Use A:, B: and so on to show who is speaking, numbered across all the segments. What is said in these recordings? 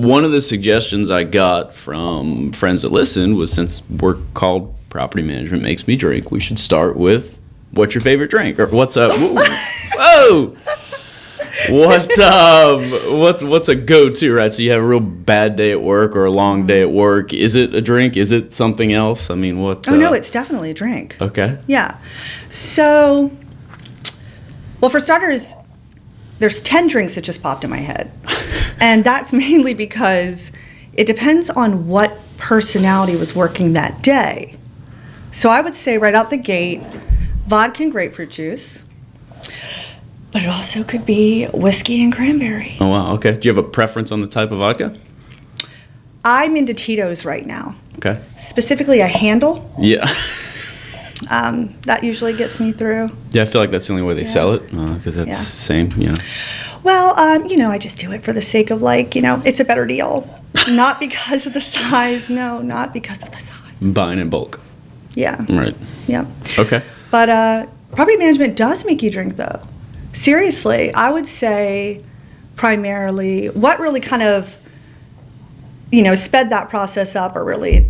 A: one of the suggestions I got from friends that listened was, since we're called Property Management Makes Me Drink, we should start with, what's your favorite drink? Or what's a whoa? What's a go-to, right? So you have a real bad day at work or a long day at work. Is it a drink? Is it something else? I mean, what?
B: Oh, no, it's definitely a drink.
A: Okay.
B: Yeah. So, well, for starters, there's 10 drinks that just popped in my head. And that's mainly because it depends on what personality was working that day. So I would say right out the gate, vodka and grapefruit juice. But it also could be whiskey and cranberry.
A: Oh, wow. Okay. Do you have a preference on the type of vodka?
B: I'm into Tito's right now.
A: Okay.
B: Specifically a handle.
A: Yeah.
B: That usually gets me through.
A: Yeah, I feel like that's the only way they sell it, because that's the same,
B: Well, I just do it for the sake of, it's a better deal. Not because of the size. No, not because of the size.
A: Buying in bulk.
B: Yeah.
A: Right.
B: Yeah.
A: Okay.
B: But property management does make you drink, though. Seriously, I would say primarily what really kind of, sped that process up or really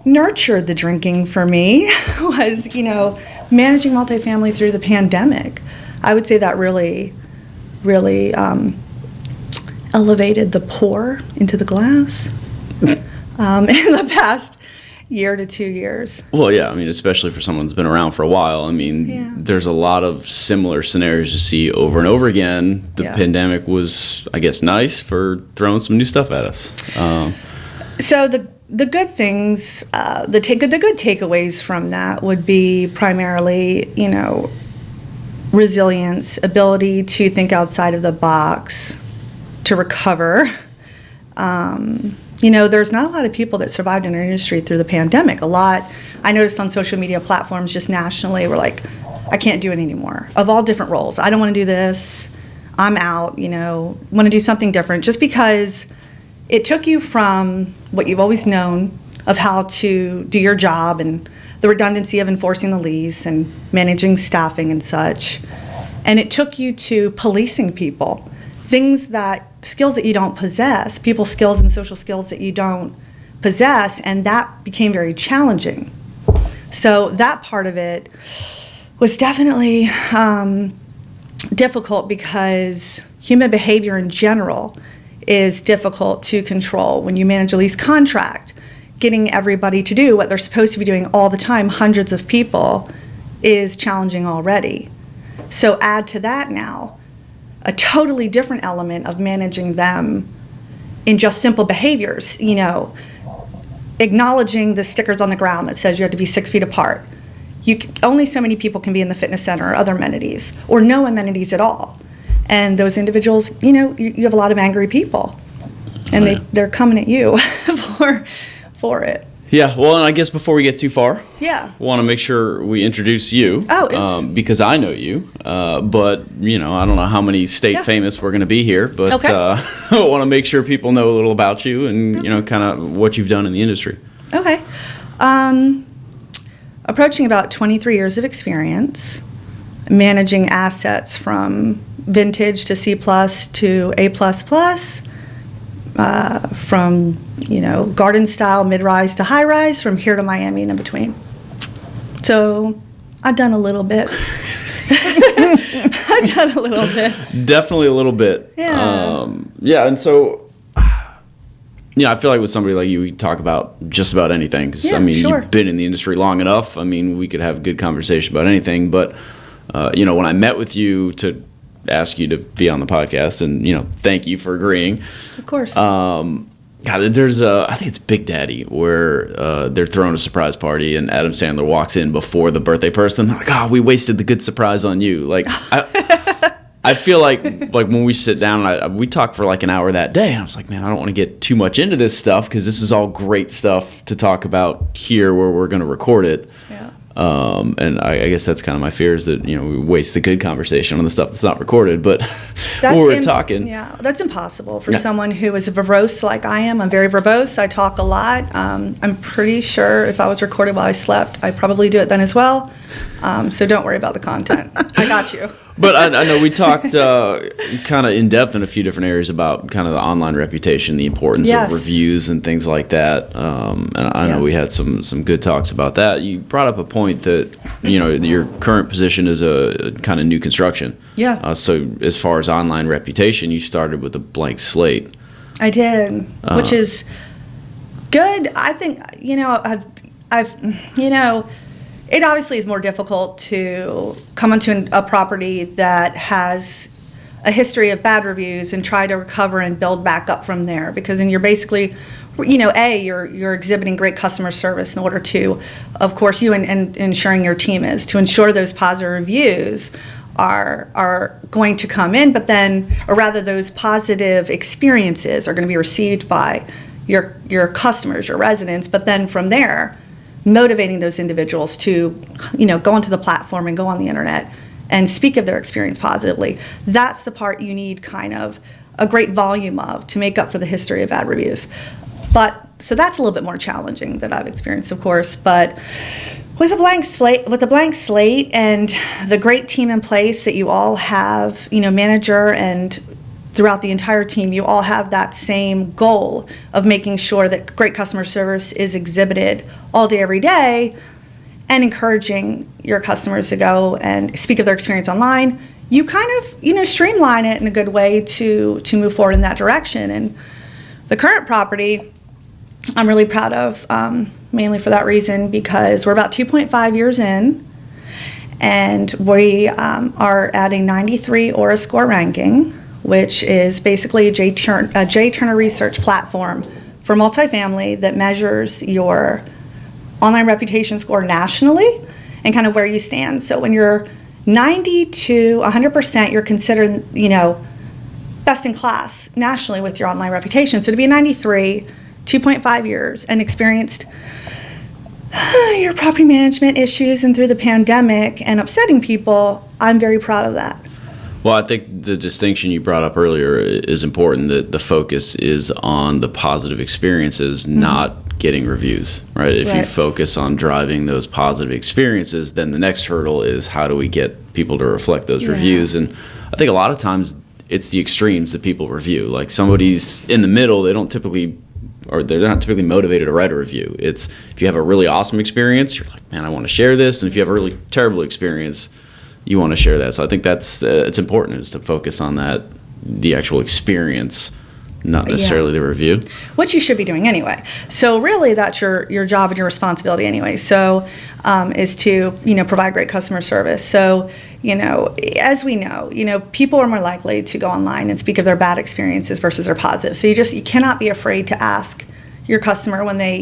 B: nurtured the drinking for me was, managing multifamily through the pandemic. I would say that really, really elevated the pour into the glass in the past year to 2 years.
A: Well, yeah, I mean, especially for someone that's been around for a while. I mean, there's a lot of similar scenarios to see over and over again. The pandemic was, I guess, nice for throwing some new stuff at us.
B: So the good things, the good takeaways from that would be primarily, resilience, ability to think outside of the box, to recover. There's not a lot of people that survived in our industry through the pandemic. I noticed on social media platforms just nationally were like, I can't do it anymore, of all different roles. I don't want to do this. I'm out, want to do something different, just because it took you from what you've always known of how to do your job and the redundancy of enforcing the lease and managing staffing and such. And it took you to policing people, skills that you don't possess, people skills and social skills that you don't possess, and that became very challenging. So that part of it was definitely difficult, because human behavior in general is difficult to control. When you manage a lease contract, getting everybody to do what they're supposed to be doing all the time, hundreds of people, is challenging already. So add to that now a totally different element of managing them in just simple behaviors, acknowledging the stickers on the ground that says you have to be 6 feet apart. Only so many people can be in the fitness center or other amenities, or no amenities at all. And those individuals, you have a lot of angry people, and they're coming at you for it.
A: Yeah, well, and I guess before we get too far,
B: I
A: want to make sure we introduce you. Because I know you, but, I don't know how many state famous we're going to be here, but I want to make sure people know a little about you and, kind of what you've done in the industry. Okay.
B: Approaching about 23 years of experience, managing assets from vintage to C+ to A++, from garden style, mid-rise to high-rise, from here to Miami and in between. So I've done a little bit.
A: Definitely a little bit.
B: Yeah.
A: And so, I feel like with somebody like you, we talk about just about anything. 'Cause, you've been in the industry long enough. We could have a good conversation about anything. But, when I met with you to ask you to be on the podcast, and, thank you for agreeing.
B: Of course.
A: There's I think it's Big Daddy, where they're throwing a surprise party and Adam Sandler walks in before the birthday person. They're like, we wasted the good surprise on you. Like, I feel like when we sit down, we talk for like an hour that day, and I was like, man, I don't want to get too much into this stuff, because this is all great stuff to talk about here where we're going to record it.
B: Yeah.
A: And I guess that's kind of my fear, is that, we waste the good conversation on the stuff that's not recorded. But when we're talking.
B: Yeah, that's impossible for someone who is verbose like I am. I'm very verbose. I talk a lot. I'm pretty sure if I was recorded while I slept, I'd probably do it then as well. So don't worry about the content. I got you.
A: But I know we talked kind of in depth in a few different areas about kind of the online reputation, the importance of reviews and things like that. And I know we had some good talks about that. You brought up a point that, your current position is a kind of new construction.
B: Yeah.
A: So as far as online reputation, you started with a blank slate.
B: I did, which is good. I think, it obviously is more difficult to come onto a property that has a history of bad reviews and try to recover and build back up from there, because then you're basically, you're exhibiting great customer service in order to, of course, you and ensuring your team is to ensure those positive reviews are going to come in, but then, or rather, those positive experiences are going to be received by your customers, your residents, but then from there, motivating those individuals to, go onto the platform and go on the internet and speak of their experience positively. That's the part you need kind of a great volume of to make up for the history of bad reviews. So that's a little bit more challenging that I've experienced, of course, but with a blank slate and the great team in place that you all have, manager and throughout the entire team, you all have that same goal of making sure that great customer service is exhibited all day, every day, and encouraging your customers to go and speak of their experience online. You kind of, streamline it in a good way to move forward in that direction. And the current property, I'm really proud of, mainly for that reason, because we're about 2.5 years in, and we are at a 93 Aura score ranking, which is basically a J. Turner research platform for multifamily that measures your online reputation score nationally and kind of where you stand. So when you're 90 to 100%, you're considered, best in class nationally with your online reputation. So to be a 93, 2.5 years, and experienced your property management issues and through the pandemic and upsetting people, I'm very proud of that.
A: Well, I think the distinction you brought up earlier is important, that the focus is on the positive experiences, not getting reviews, right? If you focus on driving those positive experiences, then the next hurdle is how do we get people to reflect those reviews? And I think a lot of times it's the extremes that people review. Like somebody's in the middle, they're not typically motivated to write a review. It's if you have a really awesome experience, you're like, man, I want to share this. And if you have a really terrible experience, you want to share that. So I think that's it's important is to focus on that, the actual experience, not necessarily the review.
B: Which you should be doing anyway. So really that's your job and your responsibility anyway. So is to, provide great customer service. So, as we know, people are more likely to go online and speak of their bad experiences versus their positive. So you cannot be afraid to ask your customer when they,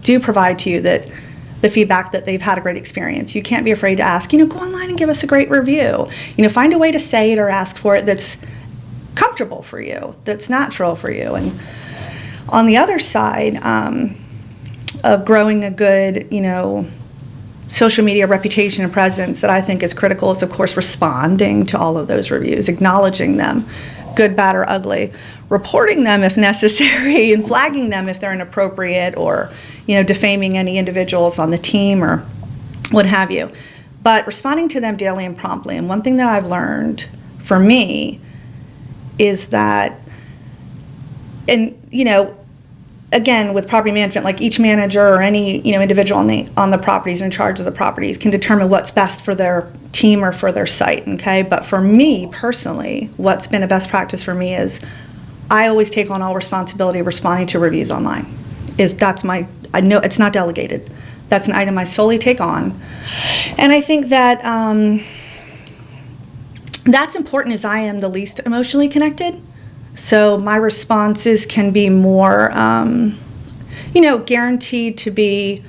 B: do provide to you the feedback that they've had a great experience. You can't be afraid to ask, go online and give us a great review. Find a way to say it or ask for it that's comfortable for you, that's natural for you. And on the other side of growing a good, social media reputation and presence that I think is critical is, of course, responding to all of those reviews, acknowledging them, good, bad, or ugly, reporting them if necessary, and flagging them if they're inappropriate or, defaming any individuals on the team or what have you. But responding to them daily and promptly. And one thing that I've learned for me is that, and, again, with property management, like each manager or any, individual on the properties or in charge of the properties can determine what's best for their team or for their site, okay? But for me personally, what's been a best practice for me is I always take on all responsibility of responding to reviews online. I know it's not delegated. That's an item I solely take on. And I think that that's important as I am the least emotionally connected. So my responses can be more, guaranteed to be,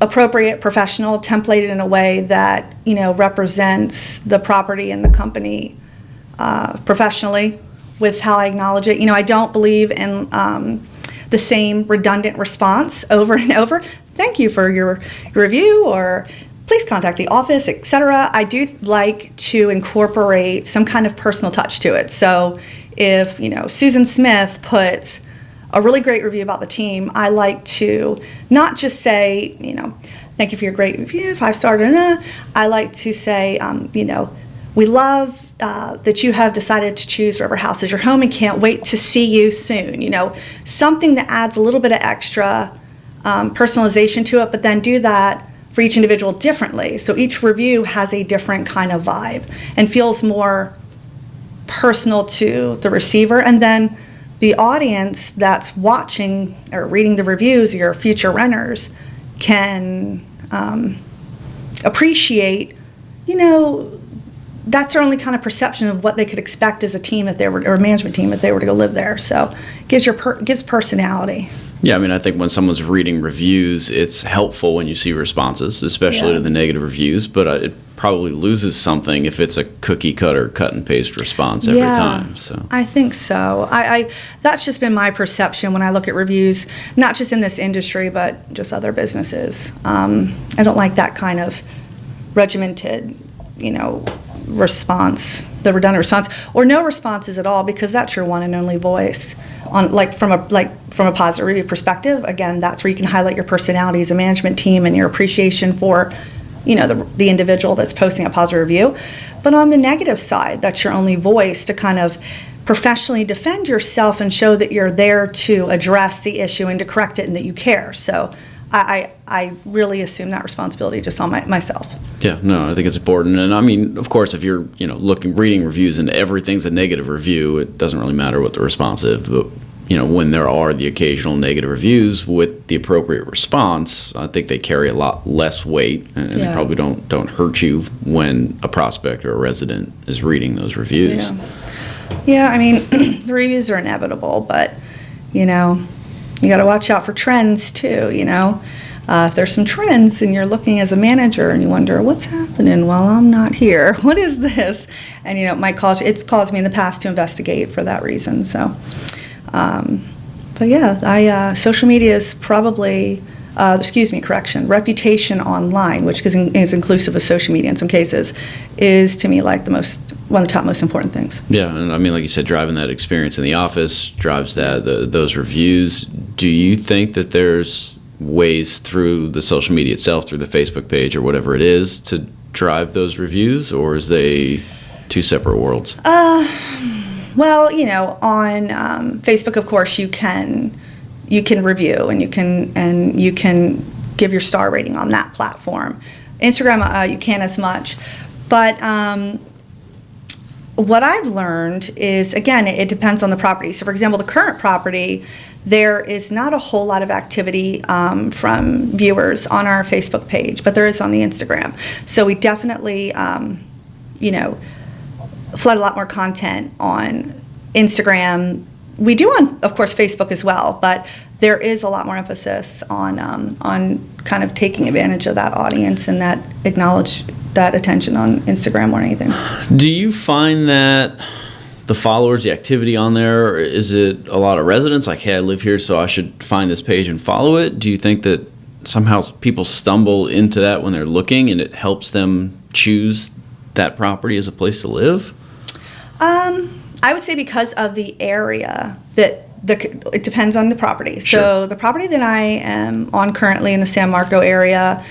B: appropriate, professional, templated in a way that, represents the property and the company professionally with how I acknowledge it. I don't believe in the same redundant response over and over. Thank you for your review, or please contact the office, etc. I do like to incorporate some kind of personal touch to it. So if, Susan Smith puts a really great review about the team, I like to not just say, thank you for your great review, 5-star. I like to say, we love that you have decided to choose River House as your home and can't wait to see you soon. Something that adds a little bit of extra personalization to it, but then do that for each individual differently. So each review has a different kind of vibe and feels more personal to the receiver. And then the audience that's watching or reading the reviews, your future renters, can appreciate, that's their only kind of perception of what they could expect as a team if they were, or a management team if they were to go live there. So it gives personality.
A: Yeah, I mean, I think when someone's reading reviews, it's helpful when you see responses, especially to the negative reviews, but it probably loses something if it's a cookie cutter cut and paste response every time. So
B: I think so. I that's just been my perception when I look at reviews, not just in this industry, but just other businesses. I don't like that kind of regimented, response, the redundant response, or no responses at all, because that's your one and only voice on from a positive review perspective. Again, that's where you can highlight your personality as a management team and your appreciation for the individual that's posting a positive review. But on the negative side, that's your only voice to kind of professionally defend yourself and show that you're there to address the issue and to correct it and that you care. So I really assume that responsibility just on myself.
A: Yeah, no, I think it's important. And I mean, of course, if you're, reading reviews and everything's a negative review, it doesn't really matter what the response is. But, when there are the occasional negative reviews with the appropriate response, I think they carry a lot less weight and they probably don't hurt you when a prospect or a resident is reading those reviews.
B: Yeah, I mean, the reviews are inevitable, but, you got to watch out for trends too, If there's some trends and you're looking as a manager and you wonder, what's happening while I'm not here? What is this? And, it's caused me in the past to investigate for that reason. So, social media is probably, reputation online, which is inclusive of social media in some cases, is to me like one of the top most important things.
A: Yeah, and I mean, like you said, driving that experience in the office drives those reviews. Do you think that there's ways through the social media itself, through the Facebook page or whatever it is, to drive those reviews, or is they two separate worlds?
B: Well, on Facebook, of course, you can review and you can give your star rating on that platform. Instagram, you can't as much, but what I've learned is, again, it depends on the property. So, for example, the current property, there is not a whole lot of activity from viewers on our Facebook page, but there is on the Instagram. So we definitely, flood a lot more content on Instagram. We do on, of course, Facebook as well, but there is a lot more emphasis on kind of taking advantage of that audience and that acknowledge that attention on Instagram more than anything.
A: Do you find that the followers, the activity on there, is it a lot of residents like, hey, I live here, so I should find this page and follow it? Do you think that somehow people stumble into that when they're looking and it helps them choose that property as a place to live?
B: I would say because of the area that it depends on the property.
A: Sure.
B: So the property that I am on currently in the San Marco area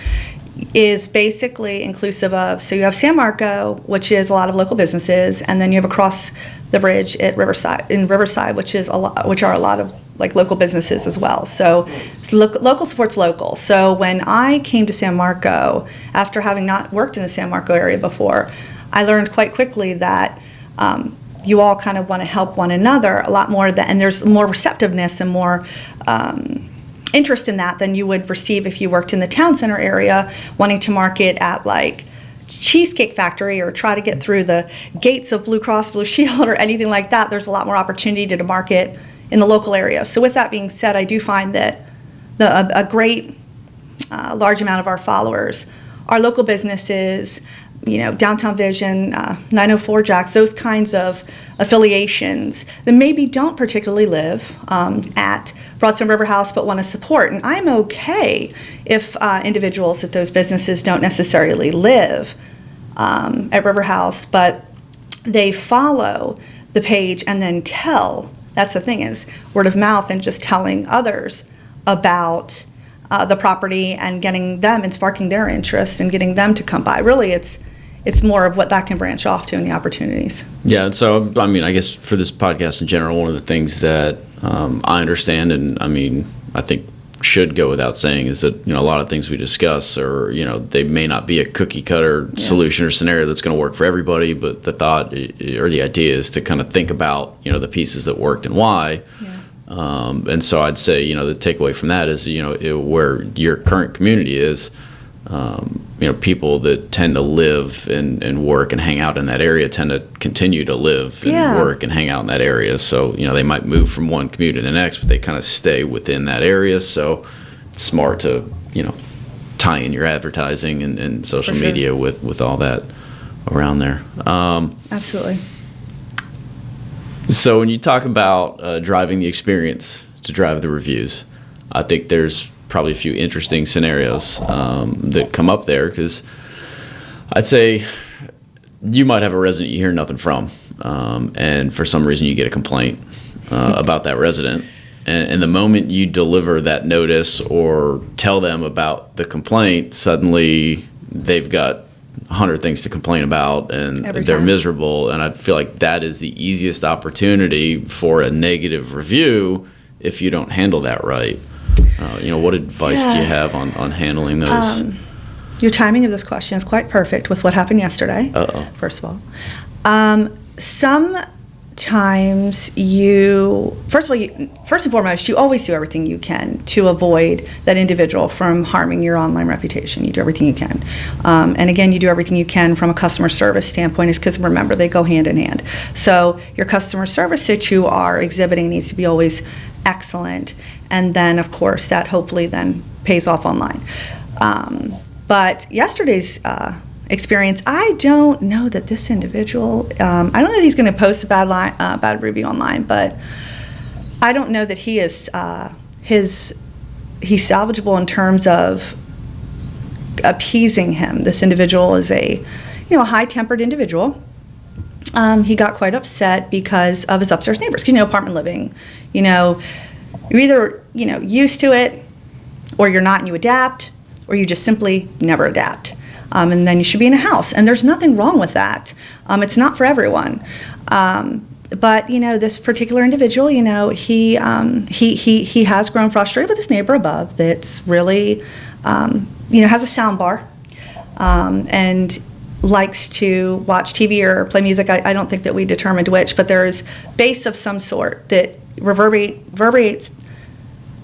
B: is basically inclusive of, so you have San Marco, which is a lot of local businesses, and then you have across the bridge at Riverside, which are a lot of like local businesses as well. So local supports local. So when I came to San Marco, after having not worked in the San Marco area before, I learned quite quickly that you all kind of want to help one another a lot more, and there's more receptiveness and more interest in that than you would receive if you worked in the town center area wanting to market at like Cheesecake Factory or try to get through the gates of Blue Cross Blue Shield or anything like that. There's a lot more opportunity to market in the local area. So with that being said, I do find that a great large amount of our followers are local businesses, Downtown Vision, 904 Jacks, those kinds of affiliations that maybe don't particularly live at Broadstone River House but want to support. And I'm okay if individuals at those businesses don't necessarily live at River House, but they follow the page and then tell. That's the thing, is word of mouth and just telling others about the property and getting them and sparking their interest and getting them to come by. Really, it's more of what that can branch off to and the opportunities.
A: Yeah, and so, I mean, I guess for this podcast in general, one of the things that I understand, and I mean, I think should go without saying, is that, you know, a lot of things we discuss are, you know, they may not be a cookie cutter solution or scenario that's going to work for everybody, but the thought or the idea is to kind of think about, you know, the pieces that worked and why. And so I'd say, you know, the takeaway from that is, you know, where your current community is, you know, people that tend to live and work and hang out in that area tend to continue to live and work and hang out in that area. So, you know, they might move from one community to the next, but they kind of stay within that area. So it's smart to, you know, tie in your advertising and social media with all that around there.
B: Absolutely.
A: So when you talk about driving the experience to drive the reviews, I think there's probably a few interesting scenarios that come up there, because I'd say you might have a resident you hear nothing from, and for some reason you get a complaint about that resident, and the moment you deliver that notice or tell them about the complaint, suddenly they've got 100 things to complain about, and they're miserable. And I feel like that is the easiest opportunity for a negative review if you don't handle that right. You know, what advice do you have on handling those?
B: Your timing of this question is quite perfect with what happened yesterday. First of all, sometimes first and foremost, you always do everything you can to avoid that individual from harming your online reputation. You do everything you can. And again, you do everything you can from a customer service standpoint, is because, remember, they go hand in hand. So your customer service that you are exhibiting needs to be always excellent. And then, of course, that hopefully then pays off online. But yesterday's experience, I don't know that this individual, I don't know that he's going to post a bad review online, but I don't know that he is he's salvageable in terms of appeasing him. This individual is a high-tempered individual. He got quite upset because of his upstairs neighbors. Apartment living, you're either, used to it, or you're not and you adapt, or you just simply never adapt. And then you should be in a house. And there's nothing wrong with that. It's not for everyone. But, this particular individual, he has grown frustrated with his neighbor above that's really, has a sound bar, and likes to watch TV or play music. I don't think that we determined which, but there's bass of some sort that reverberates.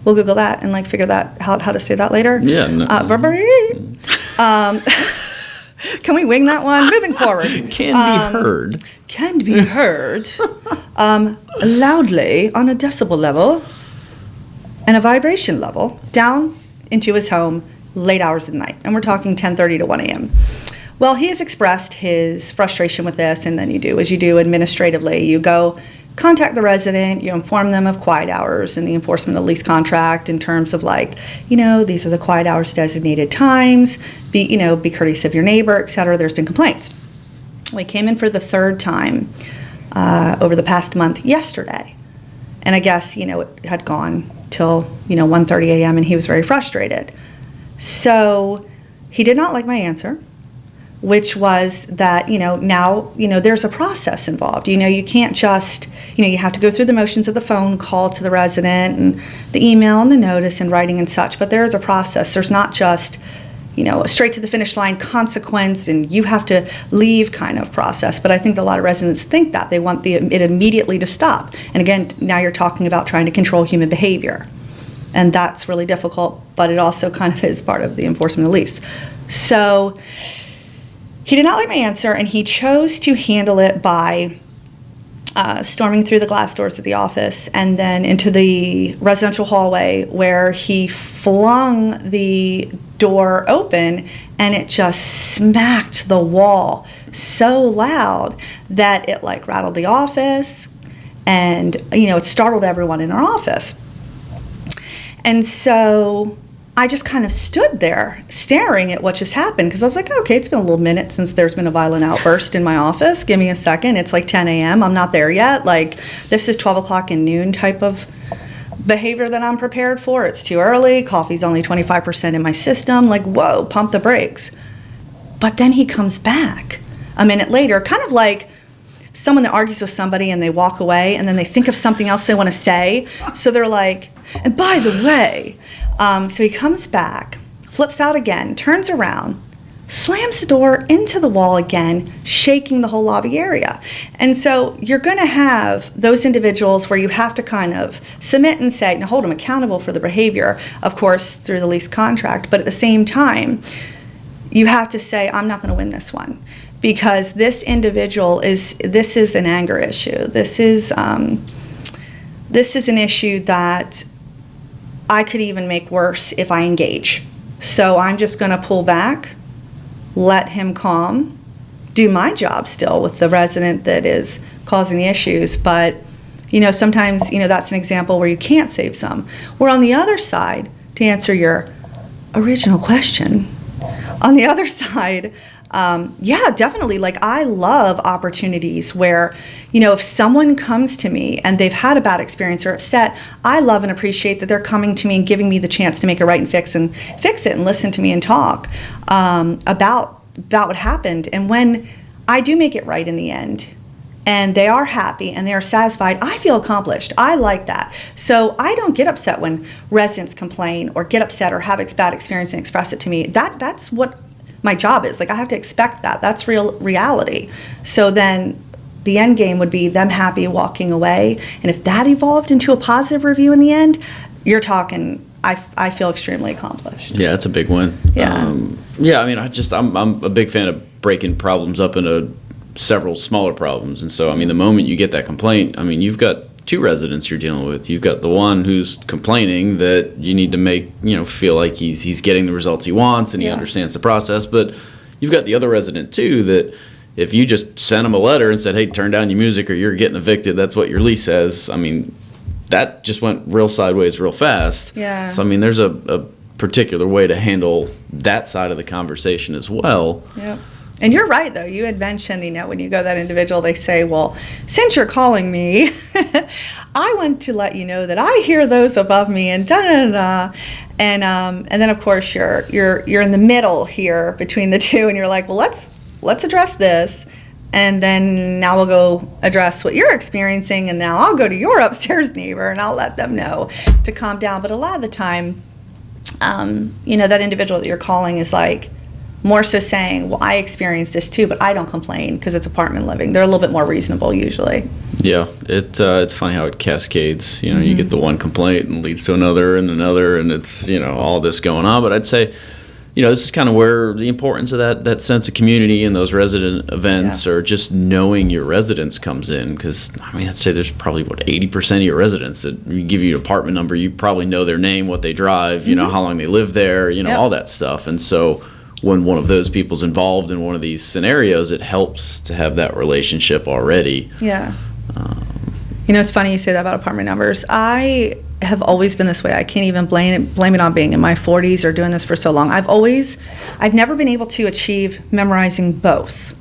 B: We'll Google that and figure that how to say that later.
A: Yeah.
B: Reverberate. Can we wing that one? Moving forward. Can be heard loudly on a decibel level and a vibration level down into his home late hours of the night. And we're talking 10:30 to 1 a.m. Well, he has expressed his frustration with this, and then you do as you do administratively. You go contact the resident, you inform them of quiet hours and the enforcement of lease contract in terms of these are the quiet hours designated times, be courteous of your neighbor, etc. There's been complaints. We came in for the third time over the past month yesterday. And I guess, it had gone till, 1:30 a.m. and he was very frustrated. So he did not like my answer, which was that, now, there's a process involved. You can't just, you have to go through the motions of the phone call to the resident and the email and the notice and writing and such, but there is a process. There's not just, a straight to the finish line consequence and you have to leave kind of process. But I think a lot of residents think that. They want it immediately to stop. And again, now you're talking about trying to control human behavior. And that's really difficult, but it also kind of is part of the enforcement of the lease. So he did not like my answer, and he chose to handle it by storming through the glass doors of the office and then into the residential hallway, where he flung the door open and it just smacked the wall so loud that it rattled the office, and it startled everyone in our office. And so I just kind of stood there staring at what just happened, because I was like, okay, it's been a little minute since there's been a violent outburst in my office. Give me a second. It's 10 a.m. I'm not there yet. This is 12 o'clock and noon type of behavior that I'm prepared for. It's too early. Coffee's only 25% in my system. Like, whoa, pump the brakes. But then he comes back a minute later, kind of like someone that argues with somebody and they walk away and then they think of something else they want to say. So they're like, and by the way, so he comes back, flips out again, turns around, slams the door into the wall again, shaking the whole lobby area. And so you're going to have those individuals where you have to kind of submit and say, now hold them accountable for the behavior, of course, through the lease contract. But at the same time, you have to say, I'm not going to win this one. Because this individual this is an anger issue. This is an issue that I could even make worse if I engage. So I'm just going to pull back, let him calm, do my job still with the resident that is causing the issues. But, sometimes, that's an example where you can't save some. Where on the other side, to answer your original question, on the other side, yeah, definitely. Like, I love opportunities where, if someone comes to me and they've had a bad experience or upset, I love and appreciate that they're coming to me and giving me the chance to make it right and fix it and listen to me and talk about what happened. And when I do make it right in the end and they are happy and they are satisfied, I feel accomplished. I like that. So I don't get upset when residents complain or get upset or have a bad experience and express it to me. That's what my job is. Like, I have to expect that. That's reality. So then the end game would be them happy walking away. And if that evolved into a positive review in the end, you're talking, I feel extremely accomplished.
A: Yeah, it's a big win.
B: Yeah.
A: I'm a big fan of breaking problems up into several smaller problems. And so, the moment you get that complaint, you've got two residents you're dealing with. You've got the one who's complaining that you need to make, feel like he's getting the results he wants and he understands the process. But you've got the other resident too that if you just sent him a letter and said, hey, turn down your music or you're getting evicted, that's what your lease says. That just went real sideways real fast.
B: Yeah.
A: So, there's a particular way to handle that side of the conversation as well.
B: Yep. And you're right, though. You had mentioned, when you go to that individual, they say, well, since you're calling me, I want to let you know that I hear those above me and da-da-da-da. And then, of course, you're in the middle here between the two, and you're like, well, let's address this. And then now we'll go address what you're experiencing, and now I'll go to your upstairs neighbor, and I'll let them know to calm down. But a lot of the time, that individual that you're calling is like, more so saying, well, I experienced this too, but I don't complain because it's apartment living. They're a little bit more reasonable usually.
A: Yeah, it's funny how it cascades. You get the one complaint and leads to another, and it's, all this going on. But I'd say, this is kind of where the importance of that sense of community and those resident events or just knowing your residents comes in. Because, I'd say there's probably, 80% of your residents that you give you an apartment number, you probably know their name, what they drive, how long they live there, all that stuff. And so when one of those people's involved in one of these scenarios, it helps to have that relationship already.
B: Yeah. It's funny you say that about apartment numbers. I have always been this way. I can't even blame it on being in my 40s or doing this for so long. I've never been able to achieve memorizing both.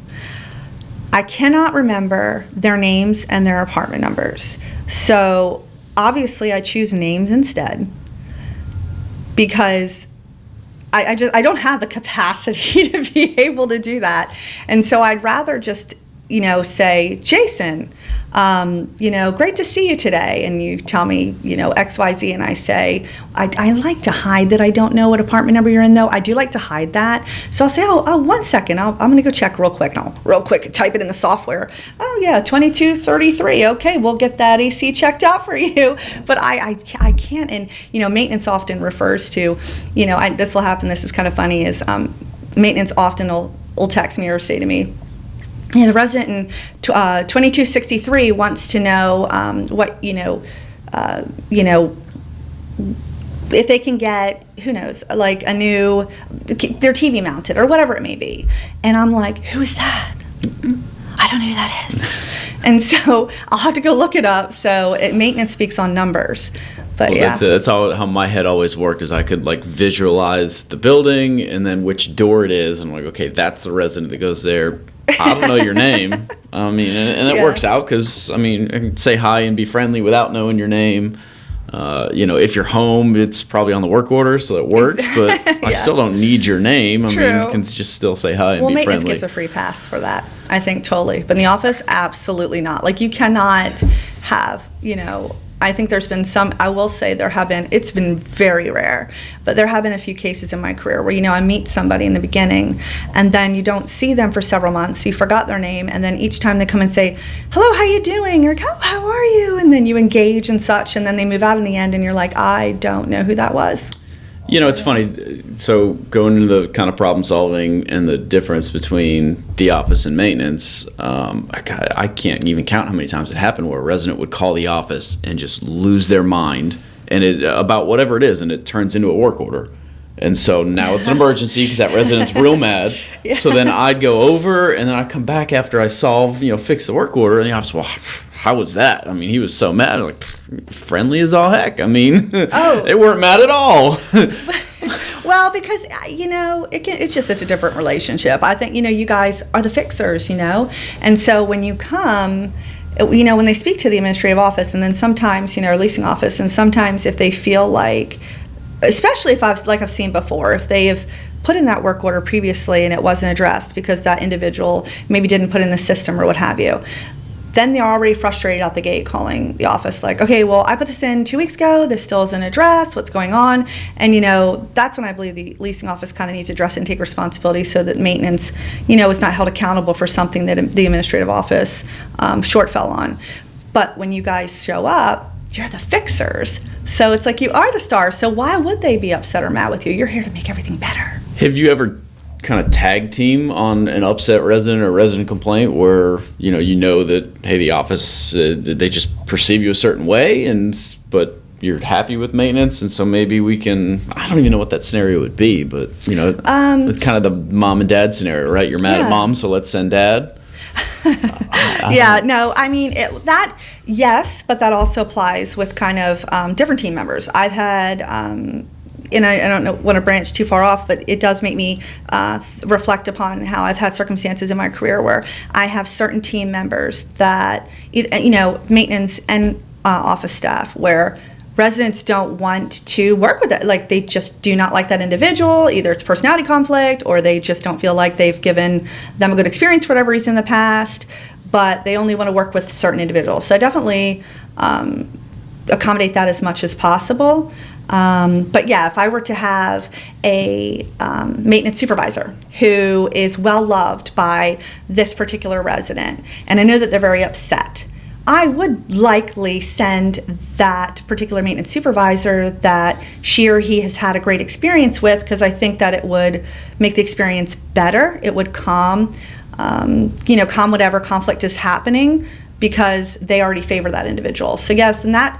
B: I cannot remember their names and their apartment numbers. So obviously I choose names instead because I don't have the capacity to be able to do that. And so I'd rather just, say, Jason, great to see you today. And you tell me, XYZ, and I say, I like to hide that I don't know what apartment number you're in, though. I do like to hide that. So I'll say, oh, 1 second. I'm going to go check real quick. And I'll real quick type it in the software. Oh, yeah, 2233. Okay, we'll get that AC checked out for you. But I can't. And, maintenance often refers to, this will happen. This is kind of funny is maintenance often will text me or say to me, the resident in 2263 wants to know what, if they can get, who knows, like a new, their TV mounted or whatever it may be. And I'm like, who is that? I don't know who that is. And so I'll have to go look it up. So maintenance speaks on numbers. But yeah.
A: That's how my head always worked is I could visualize the building and then which door it is. And I'm like, okay, that's the resident that goes there. I don't know your name. And it works out because, I can say hi and be friendly without knowing your name. If you're home, it's probably on the work order, so it works. But I still don't need your name. I mean, you can just still say hi and be
B: maintenance
A: friendly.
B: Gets a free pass for that, I think, totally. But in the office, absolutely not. Like, you cannot have, I think there's been some, I will say it's been very rare, but there have been a few cases in my career where, I meet somebody in the beginning and then you don't see them for several months. You forgot their name. And then each time they come and say, hello, how you doing? You're like, oh, how are you? And then you engage and such. And then they move out in the end and you're like, I don't know who that was.
A: It's funny. So going into the kind of problem solving and the difference between the office and maintenance, I can't even count how many times it happened where a resident would call the office and just lose their mind about whatever it is, and it turns into a work order. And so now it's an emergency because that resident's real mad. Yeah. So then I'd go over and then I'd come back after I fix the work order, and the office, well, how was that? I mean, he was so mad. Like, friendly as all heck. I mean, they weren't mad at all.
B: Well, because, it's just such a different relationship. I think, you guys are the fixers, And so when you come, when they speak to the administrative office and then sometimes, or leasing office, and sometimes if they feel like, especially if I've seen before, if they have put in that work order previously and it wasn't addressed because that individual maybe didn't put in the system or what have you, then they're already frustrated out the gate calling the office like, okay, well, I put this in 2 weeks ago. This still isn't addressed. What's going on? And, that's when I believe the leasing office kind of needs to address and take responsibility so that maintenance, is not held accountable for something that the administrative office shortfell on. But when you guys show up, you're the fixers. So it's like you are the stars. So why would they be upset or mad with you? You're here to make everything better.
A: Have you ever kind of tag team on an upset resident or resident complaint where that, hey, the office, they just perceive you a certain way, but you're happy with maintenance, and so maybe we can, I don't even know what that scenario would be, but it's kind of the mom and dad scenario, right? You're mad at mom, so let's send dad. Yes, but that also applies with kind of different team members. I've had, and I don't want to branch too far off, but it does make me reflect upon how I've had circumstances in my career where I have certain team members that, maintenance and office staff, where residents don't want to work with it. Like, they just do not like that individual. Either it's personality conflict or they just don't feel like they've given them a good experience for whatever reason in the past, but they only want to work with certain individuals. So I definitely accommodate that as much as possible. But yeah, if I were to have a maintenance supervisor who is well loved by this particular resident, and I know that they're very upset, I would likely send that particular maintenance supervisor that she or he has had a great experience with, because I think that it would make the experience better. It would calm whatever conflict is happening, because they already favor that individual. So yes, and that,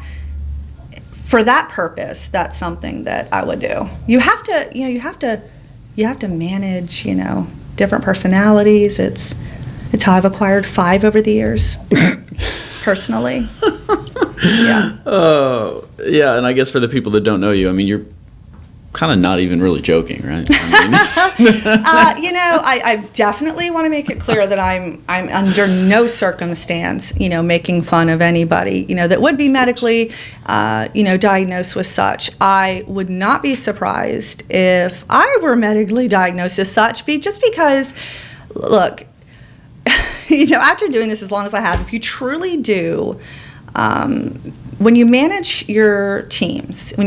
A: for that purpose, that's something that I would do. You have to manage, different personalities. It's how I've acquired 5 over the years. Personally. Yeah. Yeah, and I guess for the people that don't know you, I mean, you're kind of not even really joking, right? I mean.
B: I definitely want to make it clear that I'm under no circumstance, making fun of anybody, that would be medically, diagnosed with such. I would not be surprised if I were medically diagnosed as such, just because, look, after doing this as long as I have, if you truly do, when you manage your teams, you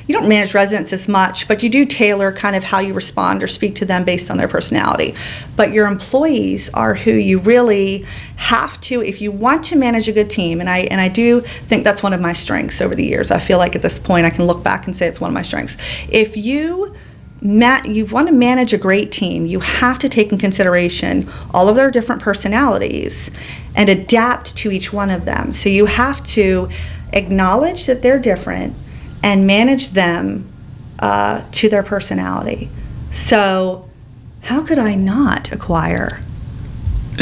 B: don't manage residents as much, but you do tailor kind of how you respond or speak to them based on their personality. But your employees are who you really have to, if you want to manage a good team, and I do think that's one of my strengths over the years. I feel like at this point I can look back and say it's one of my strengths. If you want to manage a great team, you have to take in consideration all of their different personalities and adapt to each one of them. So you have to acknowledge that they're different and manage them to their personality. So how could I not acquire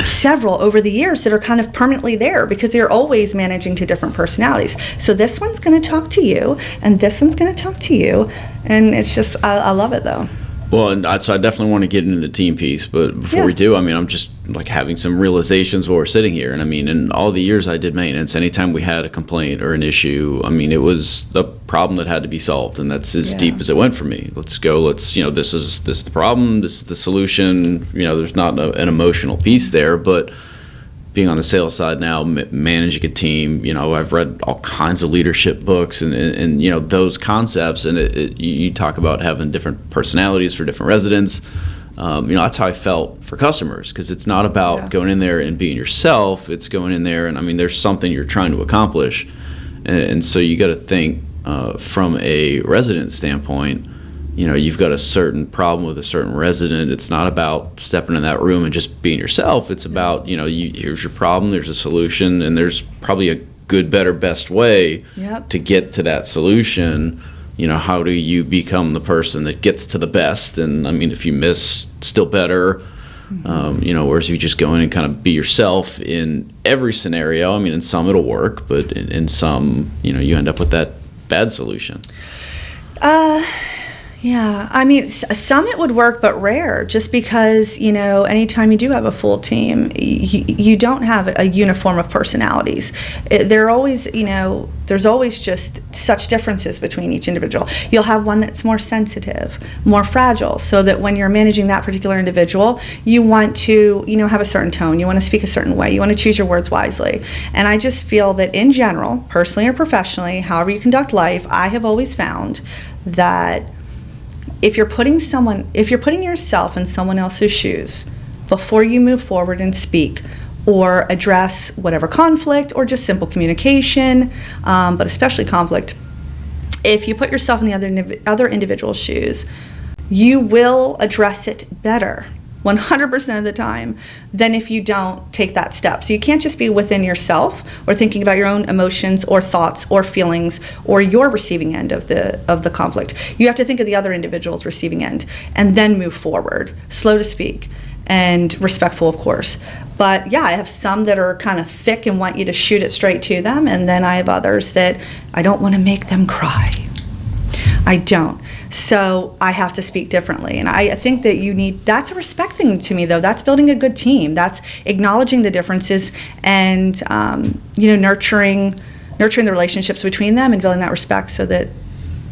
B: several over the years that are kind of permanently there, because they're always managing to different personalities? So this one's going to talk to you, and this one's going to talk to you, and it's just, I love it though.
A: Well, and so I definitely want to get into the team piece, but before we do, I mean, I'm just like having some realizations while we're sitting here. And I mean, in all the years I did maintenance, anytime we had a complaint or an issue, I mean, it was a problem that had to be solved, and that's as deep as it went for me. Let's go. Let's, this is the problem. This is the solution. There's not an emotional piece there, but being on the sales side now, managing a team, I've read all kinds of leadership books and those concepts, and you talk about having different personalities for different residents. That's how I felt for customers, because it's not about going in there and being yourself. It's going in there and, I mean, there's something you're trying to accomplish. And so you got to think from a resident standpoint. You've got a certain problem with a certain resident. It's not about stepping in that room and just being yourself. It's about, here's your problem, there's a solution, and there's probably a good, better, best way to get to that solution. How do you become the person that gets to the best? And I mean, if you miss, still better. Whereas if you just go in and kind of be yourself in every scenario, I mean, in some it'll work, but in some, you end up with that bad solution.
B: Yeah, I mean, some it would work, but rare, just because, anytime you do have a full team, you don't have a uniform of personalities. There's always just such differences between each individual. You'll have one that's more sensitive, more fragile, so that when you're managing that particular individual, you want to, have a certain tone, you want to speak a certain way, you want to choose your words wisely. And I just feel that in general, personally or professionally, however you conduct life, I have always found that if you're putting yourself in someone else's shoes before you move forward and speak or address whatever conflict or just simple communication, but especially conflict, if you put yourself in the other individual's shoes, you will address it better 100% of the time than if you don't take that step. So you can't just be within yourself or thinking about your own emotions or thoughts or feelings or your receiving end of the conflict. You have to think of the other individual's receiving end and then move forward, slow to speak and respectful, of course. But yeah, I have some that are kind of thick and want you to shoot it straight to them, and then I have others that I don't want to make them cry. I don't. So I have to speak differently. And I think that that's a respect thing to me, though. That's building a good team. That's acknowledging the differences and, nurturing the relationships between them and building that respect so that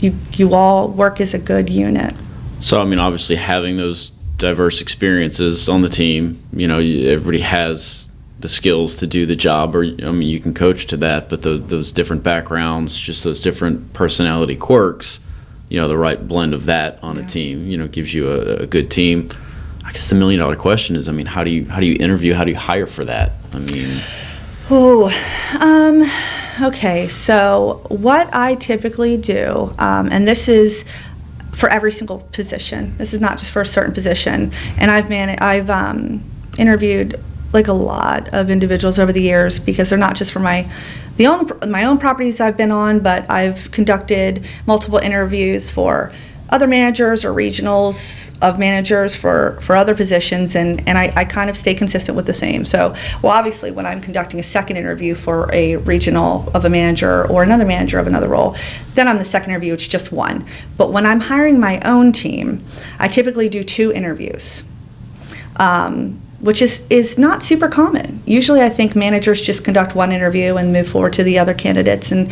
B: you all work as a good unit.
A: So, I mean, obviously having those diverse experiences on the team, everybody has the skills to do the job, or, I mean, you can coach to that, but those different backgrounds, just those different personality quirks, the right blend of that on a team, gives you a good team. I guess the $1 million question is, I mean, how do you interview? How do you hire for that? I mean,
B: okay. So what I typically do, and this is for every single position. This is not just for a certain position. And I've interviewed like a lot of individuals over the years, because they're not just for my own properties I've been on, but I've conducted multiple interviews for other managers or regionals of managers for other positions, and I kind of stay consistent with the same. So, obviously when I'm conducting a second interview for a regional of a manager or another manager of another role, then on the second interview it's just one. But when I'm hiring my own team, I typically do 2 interviews. Which is not super common. Usually I think managers just conduct 1 interview and move forward to the other candidates and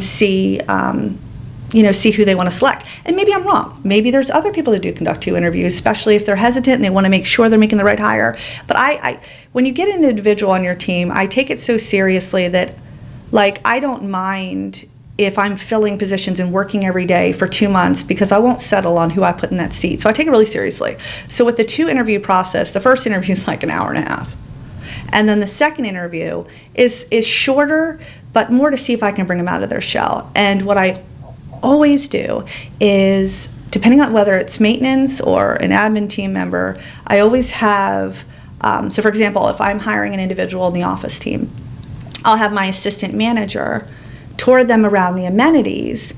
B: see who they want to select. And maybe I'm wrong. Maybe there's other people that do conduct 2 interviews, especially if they're hesitant and they want to make sure they're making the right hire. But I when you get an individual on your team, I take it so seriously that, like, I don't mind if I'm filling positions and working every day for 2 months, because I won't settle on who I put in that seat. So I take it really seriously. So with the 2 interview process, the first interview is like an hour and a half. And then the second interview is shorter, but more to see if I can bring them out of their shell. And what I always do is, depending on whether it's maintenance or an admin team member, I always have, so for example, if I'm hiring an individual in the office team, I'll have my assistant manager tour them around the amenities,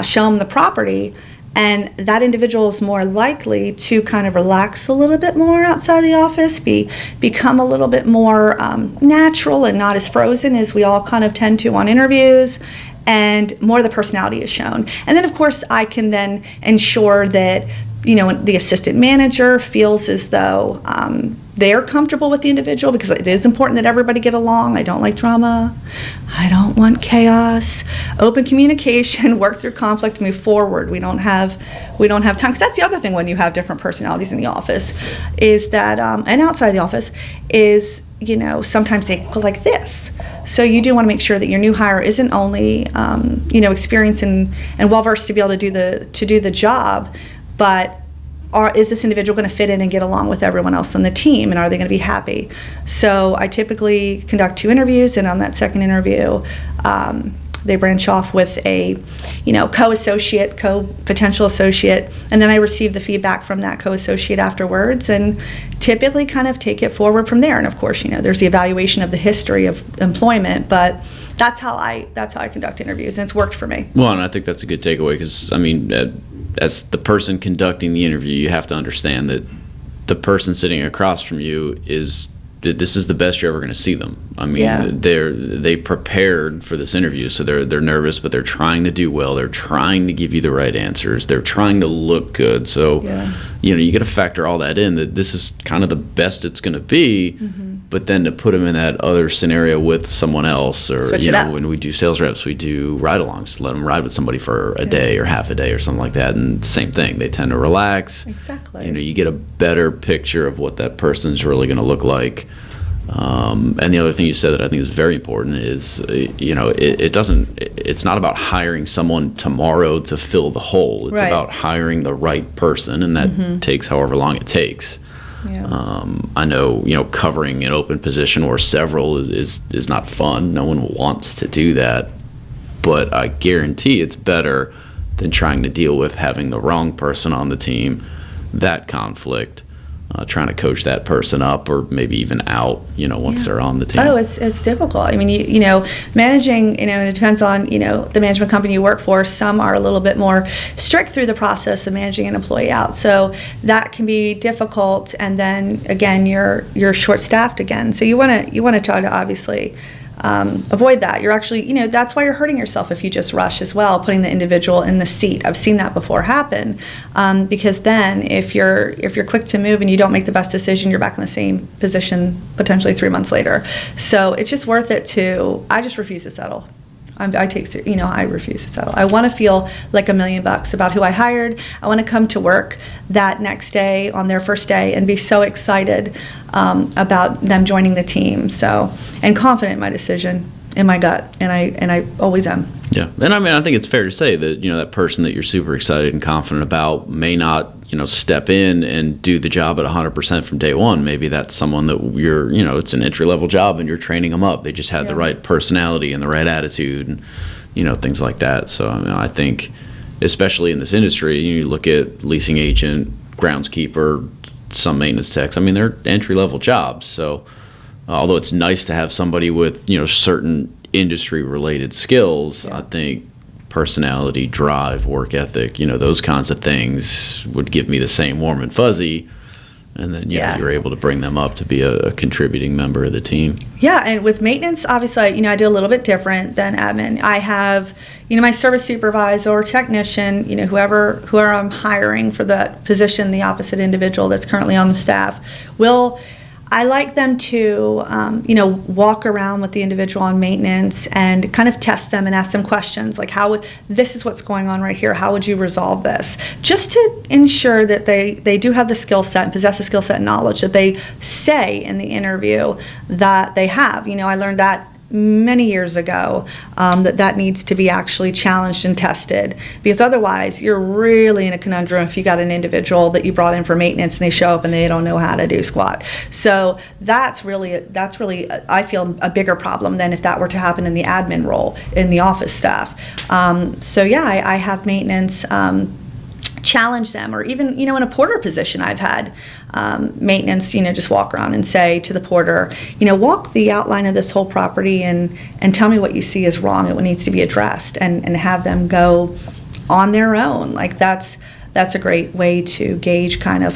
B: show them the property, and that individual is more likely to kind of relax a little bit more outside the office, become a little bit more natural and not as frozen as we all kind of tend to on interviews, and more of the personality is shown. And then, of course, I can then ensure that the assistant manager feels as though they're comfortable with the individual, because it is important that everybody get along. I don't like drama. I don't want chaos. Open communication, work through conflict, move forward. We don't have time, because that's the other thing when you have different personalities in the office, is that and outside the office is, sometimes they go like this. So you do want to make sure that your new hire isn't only experienced and well versed to be able to do the job, but is this individual going to fit in and get along with everyone else on the team, and are they going to be happy? So I typically conduct 2 interviews, and on that second interview, they branch off with a co-associate, potential associate, and then I receive the feedback from that co-associate afterwards, and typically kind of take it forward from there. And of course, there's the evaluation of the history of employment, but that's how I conduct interviews, and it's worked for me.
A: Well, and I think that's a good takeaway, because as the person conducting the interview, you have to understand that the person sitting across from you this is the best you're ever going to see them. I mean, they prepared for this interview, so they're nervous, but they're trying to do well. They're trying to give you the right answers. They're trying to look good. So, you got to factor all that in, that this is kind of the best it's going to be. Mm-hmm. But then to put them in that other scenario with someone else, or when we do sales reps, we do ride-alongs. Let them ride with somebody for a day or half a day or something like that, and same thing. They tend to relax.
B: Exactly.
A: You get a better picture of what that person's really going to look like. And the other thing you said that I think is very important is, it's not about hiring someone tomorrow to fill the hole. It's about hiring the right person, and that takes however long it takes. Yeah. I know, covering an open position or several is not fun. No one wants to do that, but I guarantee it's better than trying to deal with having the wrong person on the team, that conflict, trying to coach that person up, or maybe even out, once they're on the team.
B: Oh, it's difficult. I mean, managing, it depends on, the management company you work for. Some are a little bit more strict through the process of managing an employee out. So that can be difficult. And then again, you're short-staffed again. So you want to try to obviously avoid that. You're actually, that's why you're hurting yourself if you just rush as well, putting the individual in the seat. I've seen that before happen, because then if you're quick to move and you don't make the best decision, you're back in the same position potentially 3 months later. So it's just worth it I just refuse to settle. I refuse to settle. I want to feel like $1 million about who I hired. I want to come to work that next day on their first day and be so excited about them joining the team. So, and confident in my decision, in my gut, and I always am.
A: Yeah, and I think it's fair to say that that person that you're super excited and confident about may not step in and do the job at 100% from day one. Maybe that's someone that it's an entry-level job and you're training them up. They just had the right personality and the right attitude and, things like that. So, I think, especially in this industry, you look at leasing agent, groundskeeper, some maintenance techs. They're entry-level jobs. So, although it's nice to have somebody with, certain industry-related skills, I think personality, drive, work ethic, those kinds of things would give me the same warm and fuzzy. And then, you're able to bring them up to be a contributing member of the team. Yeah,
B: and with maintenance, obviously, I do a little bit different than admin. I have, my service supervisor or technician, whoever I'm hiring for the position, the opposite individual that's currently on the staff, I like them to, walk around with the individual on maintenance and kind of test them and ask them questions like, this is what's going on right here. How would you resolve this? Just to ensure that they do have the skill set and possess the skill set and knowledge that they say in the interview that they have. I learned that many years ago, that needs to be actually challenged and tested, because otherwise you're really in a conundrum if you got an individual that you brought in for maintenance and they show up and they don't know how to do squat. So that's really I feel a bigger problem than if that were to happen in the admin role in the office staff. I have maintenance challenge them, or even in a porter position I've had maintenance just walk around and say to the porter, walk the outline of this whole property and tell me what you see is wrong and what needs to be addressed, and have them go on their own. Like that's a great way to gauge kind of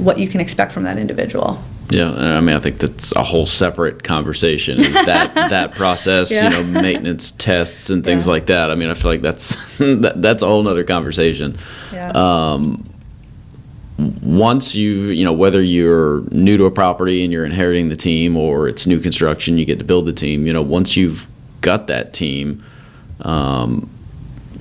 B: what you can expect from that individual.
A: Yeah, I think that's a whole separate conversation, is that process, maintenance tests and things like that. I feel like that's a whole nother conversation. Yeah. once whether you're new to a property and you're inheriting the team, or it's new construction, you get to build the team. Once you've got that team,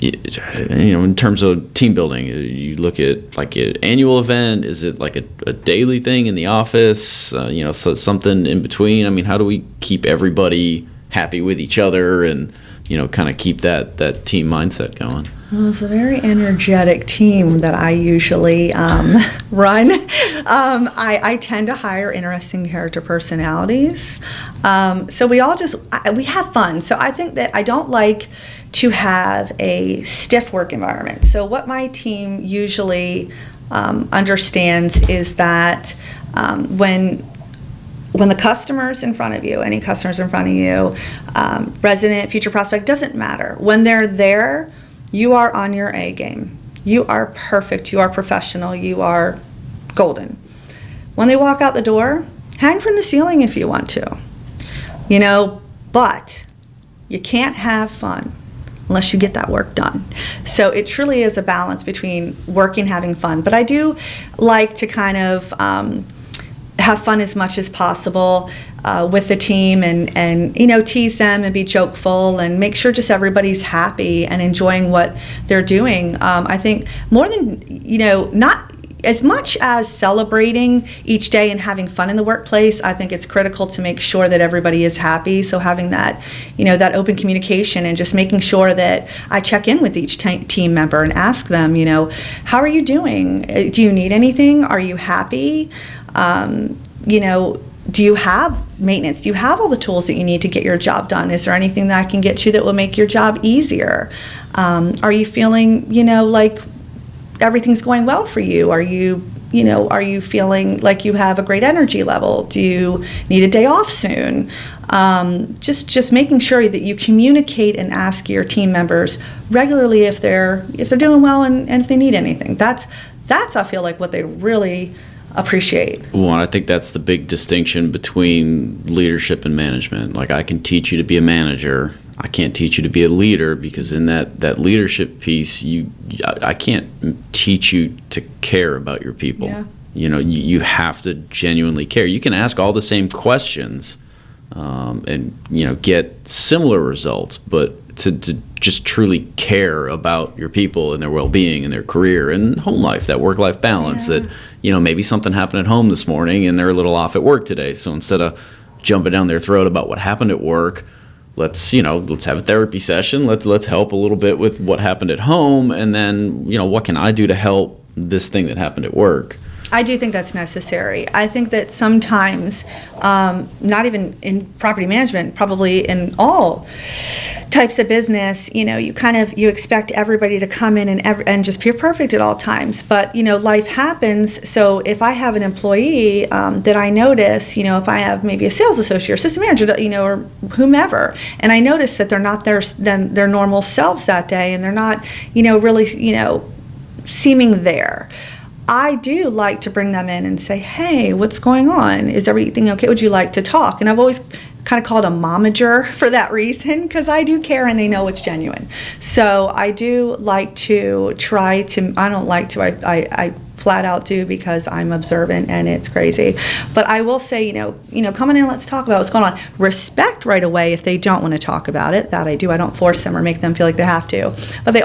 A: in terms of team building, you look at like an annual event. Is it like a daily thing in the office? So something in between. I mean, how do we keep everybody happy with each other and kind of keep that team mindset going?
B: Well, it's a very energetic team that I usually run. I tend to hire interesting character personalities. So we have fun. So I think that I don't like to have a stiff work environment. So what my team usually understands is that when the customer's in front of you, any customer's in front of you, resident, future prospect, doesn't matter. When they're there, you are on your A game. You are perfect. You are professional. You are golden. When they walk out the door, hang from the ceiling if you want to. But you can't have fun unless you get that work done. So it truly is a balance between working, having fun. But I do like to kind of have fun as much as possible with the team, and tease them and be jokeful and make sure just everybody's happy and enjoying what they're doing. I think more than not as much as celebrating each day and having fun in the workplace, I think it's critical to make sure that everybody is happy. So having that that open communication and just making sure that I check in with each team member and ask them, how are you doing? Do you need anything? Are you happy? Do you have maintenance? Do you have all the tools that you need to get your job done? Is there anything that I can get you that will make your job easier? Are you feeling, like everything's going well for you? Are you feeling like you have a great energy level? Do you need a day off soon? Just making sure that you communicate and ask your team members regularly if they're doing well and if they need anything. That's I feel like what they really appreciate.
A: Well, I think that's the big distinction between leadership and management. Like, I can teach you to be a manager. I can't teach you to be a leader, because in that leadership piece, I can't teach you to care about your people.
B: Yeah.
A: You have to genuinely care. You can ask all the same questions and get similar results, but to just truly care about your people and their well-being and their career and home life, that work-life balance.
B: Yeah.
A: That maybe something happened at home this morning and they're a little off at work today. So instead of jumping down their throat about what happened at work, let's have a therapy session. Let's help a little bit with what happened at home, and then what can I do to help this thing that happened at work?
B: I do think that's necessary. I think that sometimes, not even in property management, probably in all types of business, you expect everybody to come in and just be perfect at all times. But, life happens. So if I have an employee that I notice, if I have maybe a sales associate or assistant manager, or whomever, and I notice that they're not their normal selves that day, and they're not, really, seeming there, I do like to bring them in and say, hey, what's going on? Is everything okay? Would you like to talk? And I've always kind of called a momager for that reason, because I do care and they know it's genuine. So I do like to try to, I don't like to, I flat out do, because I'm observant and it's crazy. But I will say, come on in, let's talk about what's going on. Respect right away if they don't want to talk about it. That I do. I don't force them or make them feel like they have to. But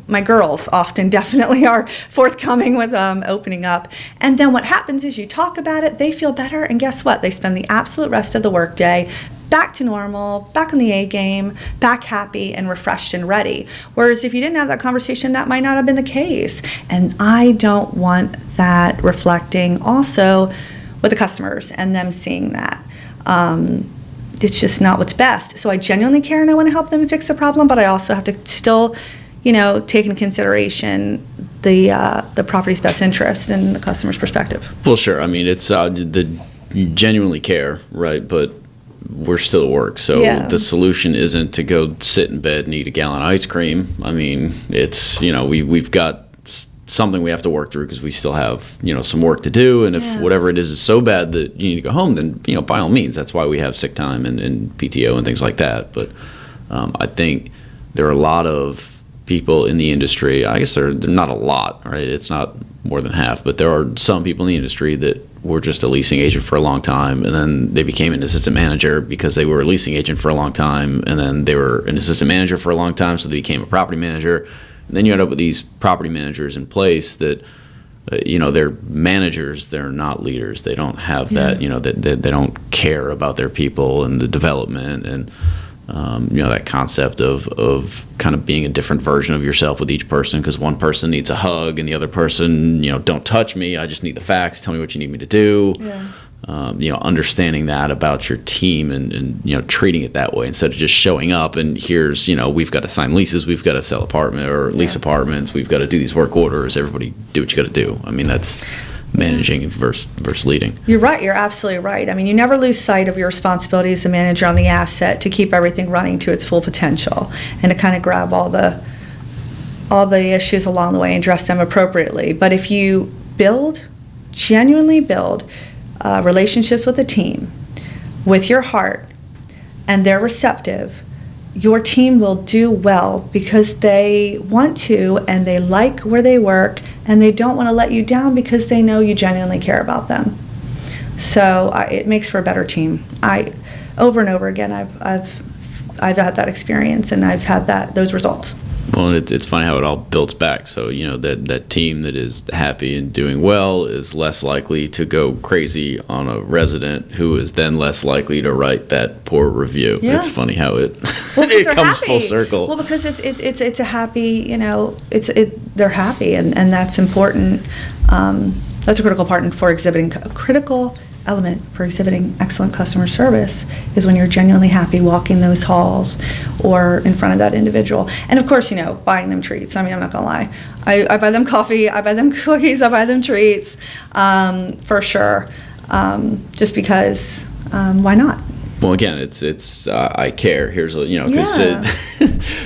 B: my girls often definitely are forthcoming with opening up. And then what happens is you talk about it, they feel better, and guess what? They spend the absolute rest of the workday back to normal, back on the A game, back happy and refreshed and ready. Whereas if you didn't have that conversation, that might not have been the case. And I don't want that reflecting also with the customers and them seeing that. It's just not what's best. So I genuinely care and I want to help them fix the problem, but I also have to still, take into consideration the property's best interest and the customer's perspective.
A: Well, sure. I mean, it's you genuinely care, right? But we're still at work, so
B: Yeah.
A: The solution isn't to go sit in bed and eat a gallon of ice cream. I mean, it's we've got something we have to work through, because we still have some work to do, and if
B: Yeah.
A: whatever it is so bad that you need to go home, then by all means, that's why we have sick time and PTO and things like that. But I think there are a lot of people in the industry. I guess they're not a lot, right? It's not more than half, but there are some people in the industry that were just a leasing agent for a long time, and then they became an assistant manager because they were a leasing agent for a long time, and then they were an assistant manager for a long time, so they became a property manager. And then you end up with these property managers in place that, they're managers, they're not leaders. They don't have that, they don't care about their people and the development and, that concept of kind of being a different version of yourself with each person, because one person needs a hug and the other person, don't touch me. I just need the facts. Tell me what you need me to do. Yeah. Understanding that about your team and treating it that way instead of just showing up and here's, we've got to sign leases, we've got to sell apartment or lease apartments, we've got to do these work orders. Everybody do what you got to do. I mean, that's managing versus leading. You're right. You're absolutely right. I mean, you never lose sight of your responsibility as a manager on the asset to keep everything running to its full potential and to kind of grab all the issues along the way and address them appropriately. But if you genuinely build relationships with the team with your heart and they're receptive, your team will do well because they want to and they like where they work and they don't want to let you down because they know you genuinely care about them. So it makes for a better team. Over and over again, I've had that experience and I've had those results. Well, it's funny how it all builds back. So, that team that is happy and doing well is less likely to go crazy on a resident who is then less likely to write that poor review. Yeah. It's funny how it comes happy. Full circle. Well, because it's a happy, they're happy and that's important. That's a critical element for exhibiting excellent customer service is when you're genuinely happy walking those halls or in front of that individual. And of course, buying them treats. I mean, I'm not gonna lie. I buy them coffee, I buy them cookies, I buy them treats, for sure. Just because, why not? Well, again, it's I care. Here's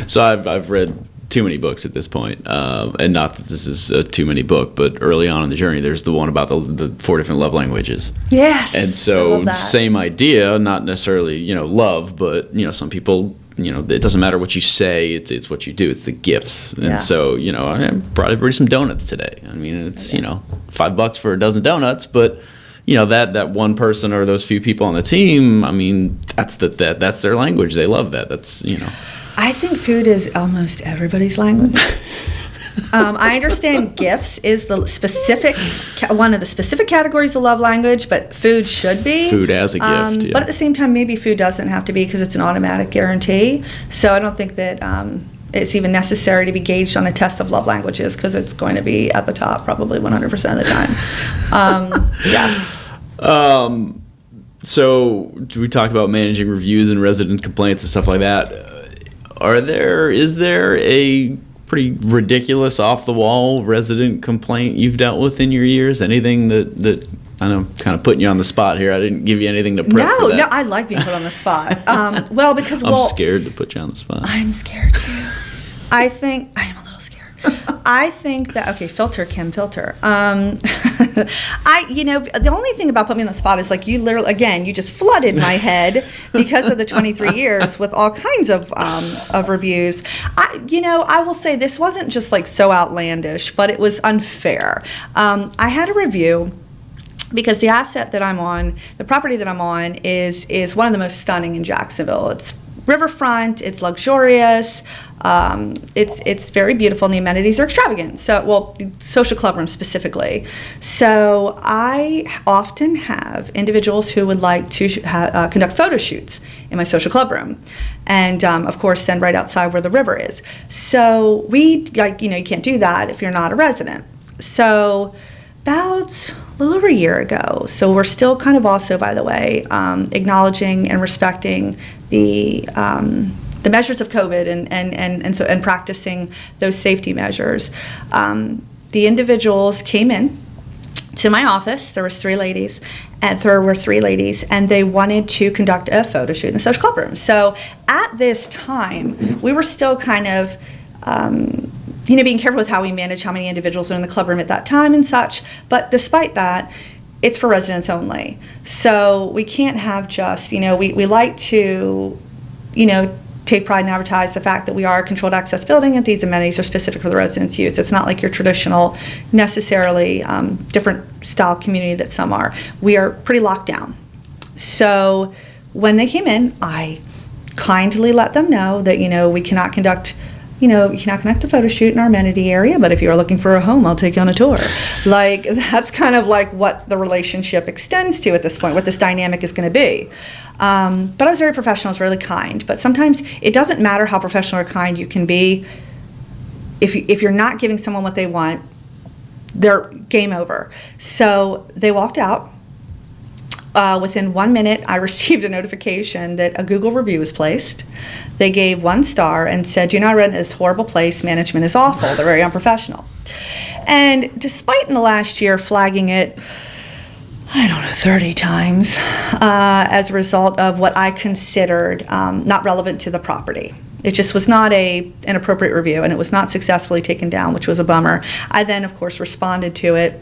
A: so I've read too many books at this point, and not that this is a too many book, but early on in the journey, there's the one about the 4 different love languages. Yes. And so same idea, not necessarily, love, but, some people, it doesn't matter what you say, it's what you do, it's the gifts. And so, I brought everybody some donuts today. I mean, it's, $5 for a dozen donuts, but, that one person or those few people on the team, I mean, that's their language. They love that. That's, I think food is almost everybody's language. I understand gifts is one of the specific categories of love language, but food should be. Food as a gift, yeah. But at the same time, maybe food doesn't have to be because it's an automatic guarantee. So I don't think that it's even necessary to be gauged on a test of love languages because it's going to be at the top probably 100% of the time. So we talked about managing reviews and resident complaints and stuff like that. Is there a pretty ridiculous off-the-wall resident complaint you've dealt with in your years? Anything that I know, kind of putting you on the spot here. I didn't give you anything to prep for that. No, I like being put on the spot. Because I'm scared to put you on the spot. I'm scared too. I am a little scared. I think that filter, Kim, filter. The only thing about putting me on the spot is like you literally, again, you just flooded my head because of the 23 years with all kinds of reviews. I will say this wasn't just like so outlandish, but it was unfair. I had a review because the asset that I'm on, the property that I'm on is one of the most stunning in Jacksonville. It's riverfront, it's luxurious, it's very beautiful, and the amenities are extravagant. So, social club rooms specifically. So I often have individuals who would like to conduct photo shoots in my social club room, and of course, then right outside where the river is. So you can't do that if you're not a resident. So about a little over a year ago, so we're still kind of also, by the way, acknowledging and respecting the measures of COVID and practicing those safety measures. The individuals came in to my office. There were three ladies, and they wanted to conduct a photo shoot in the social club room. So at this time, we were still kind of being careful with how we manage how many individuals are in the club room at that time and such. But despite that, it's for residents only. So we can't have just, we like to,
B: take pride and advertise the fact that we are a controlled access building and these amenities are specific for the residents' use. It's not like your traditional, necessarily different style community that some are. We are pretty locked down. So when they came in, I kindly let them know that, we cannot conduct a photo shoot in our amenity area, but if you are looking for a home, I'll take you on a tour. Like, that's kind of like what the relationship extends to at this point, what this dynamic is going to be. But I was very professional, I was really kind. But sometimes it doesn't matter how professional or kind you can be. If you're not giving someone what they want, they're game over. So they walked out. Within 1 minute, I received a notification that a Google review was placed. They gave 1 star and said, "Do not rent this horrible place. Management is awful. They're very unprofessional." And despite in the last year flagging it, 30 times, as a result of what I considered not relevant to the property. It just was not an appropriate review, and it was not successfully taken down, which was a bummer. I then, of course, responded to it.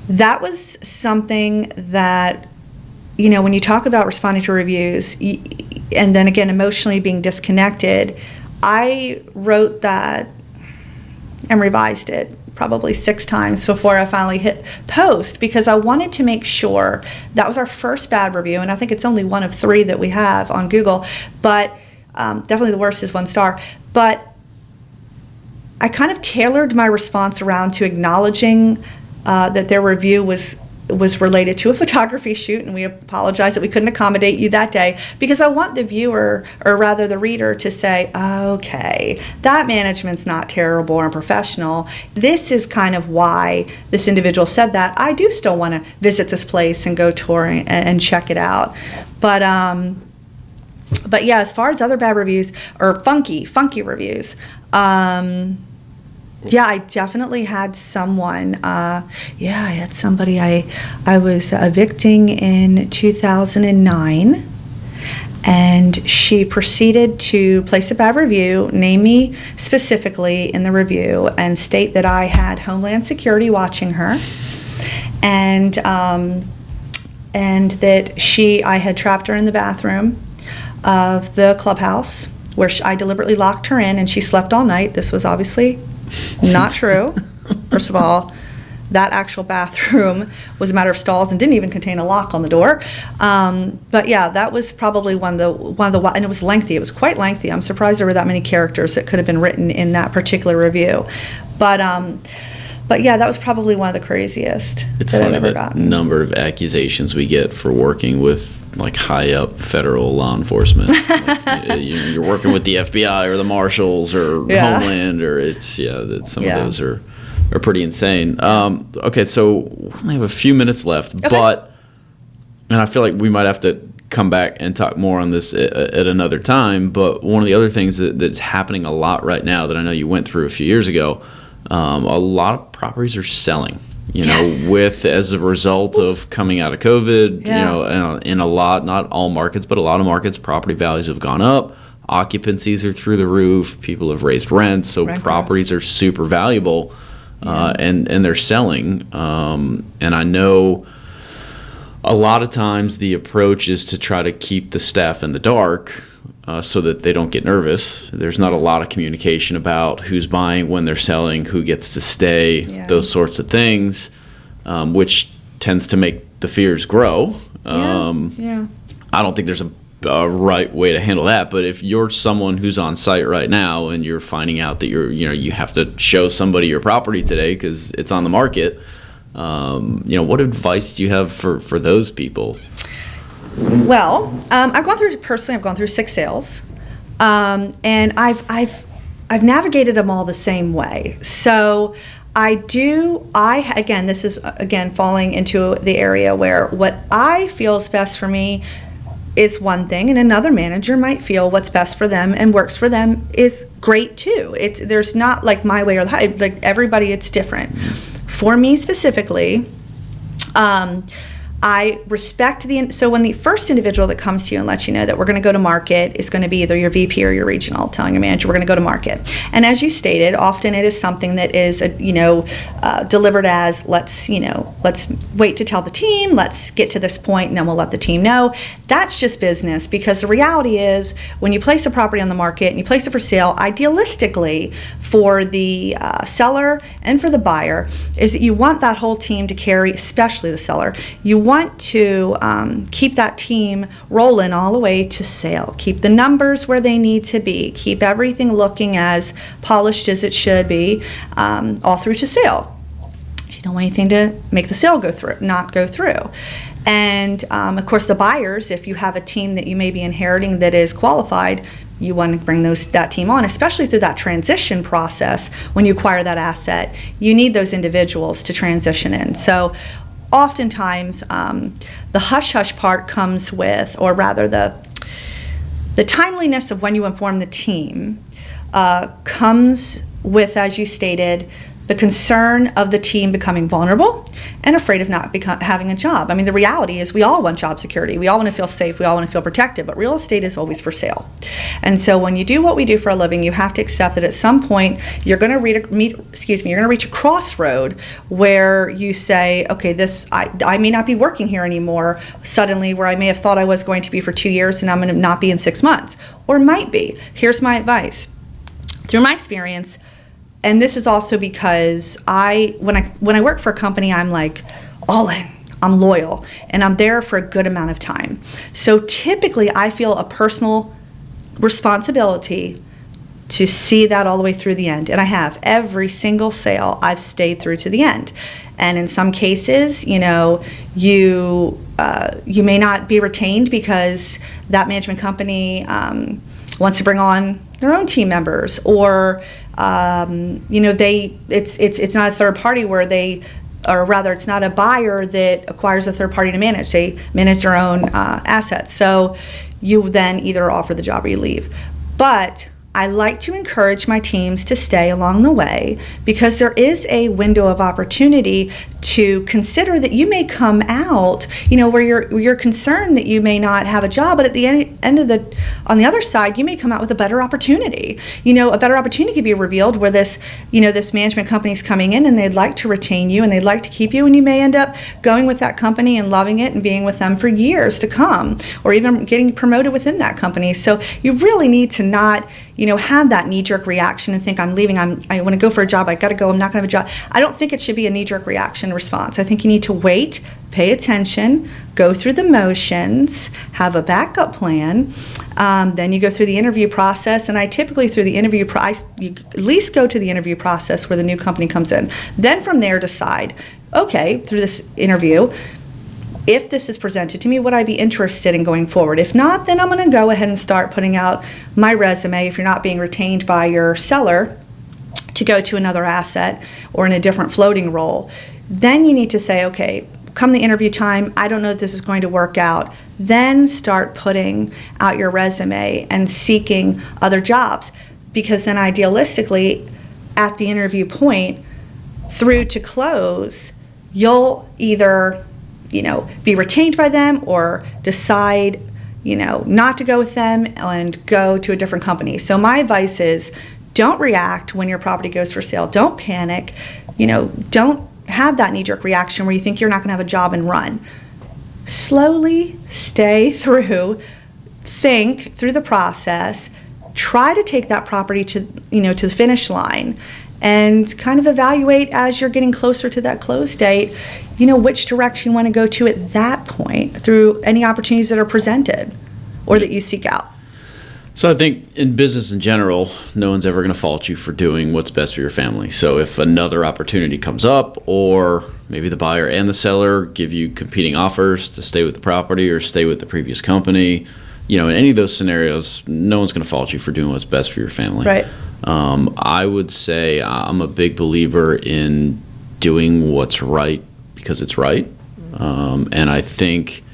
B: That was something that, when you talk about responding to reviews, and then again, emotionally being disconnected, I wrote that and revised it probably 6 times before I finally hit post, because I wanted to make sure that was our first bad review, and I think it's only one of 3 that we have on Google, but definitely the worst is 1 star. But I kind of tailored my response around to acknowledging that their review was related to a photography shoot, and we apologize that we couldn't accommodate you that day, because I want the viewer, or rather the reader, to say, okay, that management's not terrible or unprofessional. This is kind of why this individual said that. I do still want to visit this place and go touring and check it out. But yeah, as far as other bad reviews or funky reviews, yeah, I definitely had someone. I had somebody I was evicting in 2009, and she proceeded to place a bad review, name me specifically in the review, and state that I had Homeland Security watching her, and that I had trapped her in the bathroom of the clubhouse, where I deliberately locked her in, and she slept all night. This was obviously not true. First of all, that actual bathroom was a matter of stalls and didn't even contain a lock on the door. But yeah, that was probably one of the, and it was lengthy. It was quite lengthy. I'm surprised there were that many characters that could have been written in that particular review. But yeah, that was probably one of the craziest
A: it's
B: that
A: funny
B: I've ever
A: the
B: gotten.
A: number of accusations we get for working with like high up federal law enforcement. Like, you're working with the FBI or the Marshals or Homeland, or some of those are pretty insane. Okay, so we only have a few minutes left, and I feel like we might have to come back and talk more on this at another time. But one of the other things that's happening a lot right now that I know you went through a few years ago, a lot of properties are selling. As a result of coming out of COVID, in a lot, not all markets, but a lot of markets, property values have gone up, occupancies are through the roof, people have raised rents, so properties are super valuable, and they're selling. And I know a lot of times the approach is to try to keep the staff in the dark, so that they don't get nervous. There's not a lot of communication about who's buying, when they're selling, who gets to stay, those sorts of things, which tends to make the fears grow. I don't think there's a right way to handle that, but if you're someone who's on site right now and you're finding out that you have to show somebody your property today because it's on the market, what advice do you have for those people?
B: Well, I've gone through 6 sales, and I've navigated them all the same way. So this is falling into the area where what I feel is best for me is one thing, and another manager might feel what's best for them and works for them is great too. There's not like my way or the highway. Like everybody, it's different. For me specifically, I respect so when the first individual that comes to you and lets you know that we're going to go to market is going to be either your VP or your regional, telling your manager we're going to go to market. And as you stated, often it is something that is, delivered as let's wait to tell the team, let's get to this point and then we'll let the team know. That's just business, because the reality is when you place a property on the market and you place it for sale, idealistically for the seller and for the buyer is that you want that whole team to carry, especially the seller. You want to keep that team rolling all the way to sale. Keep the numbers where they need to be. Keep everything looking as polished as it should be, all through to sale. You don't want anything to make the sale not go through. And of course, the buyers, if you have a team that you may be inheriting that is qualified, you want to bring that team on, especially through that transition process. When you acquire that asset, you need those individuals to transition in. So oftentimes, the hush-hush part comes with, or rather the timeliness of when you inform the team comes with, as you stated, the concern of the team becoming vulnerable and afraid of not having a job. I mean, the reality is we all want job security. We all want to feel safe. We all want to feel protected, but real estate is always for sale. And so when you do what we do for a living, you have to accept that at some point you're going to reach a crossroad where you say, okay, I may not be working here anymore suddenly, where I may have thought I was going to be for 2 years and I'm going to not be in 6 months, or might be. Here's my advice. Through my experience, and this is also because when I work for a company, I'm like all in. I'm loyal, and I'm there for a good amount of time. So typically, I feel a personal responsibility to see that all the way through the end. And I have. Every single sale, I've stayed through to the end. And in some cases, you may not be retained because that management company wants to bring on their own team members, or it's not a third party it's not a buyer that acquires a third party to manage. They manage their own assets. So you then either offer the job or you leave. But I like to encourage my teams to stay along the way, because there is a window of opportunity to consider that you may come out, where you're concerned that you may not have a job, but at the end of on the other side, you may come out with a better opportunity. A better opportunity could be revealed where this management company is coming in and they'd like to retain you and they'd like to keep you, and you may end up going with that company and loving it and being with them for years to come, or even getting promoted within that company. So you really need to not have that knee-jerk reaction and think, I'm leaving, I want to go for a job, I got to go, I'm not going to have a job. I don't think it should be a knee-jerk reaction response. I think you need to wait, pay attention, go through the motions, have a backup plan. Then you go through the interview process, and I typically through the interview you at least go to the interview process where the new company comes in. Then from there decide, okay, through this interview, if this is presented to me, would I be interested in going forward? If not, then I'm going to go ahead and start putting out my resume, if you're not being retained by your seller, to go to another asset or in a different floating role. Then you need to say, okay, come the interview time, I don't know if this is going to work out. Then start putting out your resume and seeking other jobs, because then idealistically, at the interview point through to close, you'll either be retained by them or decide, not to go with them and go to a different company. So my advice is, don't react when your property goes for sale. Don't panic. Don't have that knee-jerk reaction where you think you're not going to have a job and run. Slowly stay through, think through the process, try to take that property to the finish line, and kind of evaluate as you're getting closer to that close date, which direction you want to go to at that point through any opportunities that are presented or that you seek out.
A: So I think in business in general, no one's ever going to fault you for doing what's best for your family. So if another opportunity comes up, or maybe the buyer and the seller give you competing offers to stay with the property or stay with the previous company, in any of those scenarios, no one's going to fault you for doing what's best for your family.
B: Right.
A: I would say I'm a big believer in doing what's right because it's right. And I think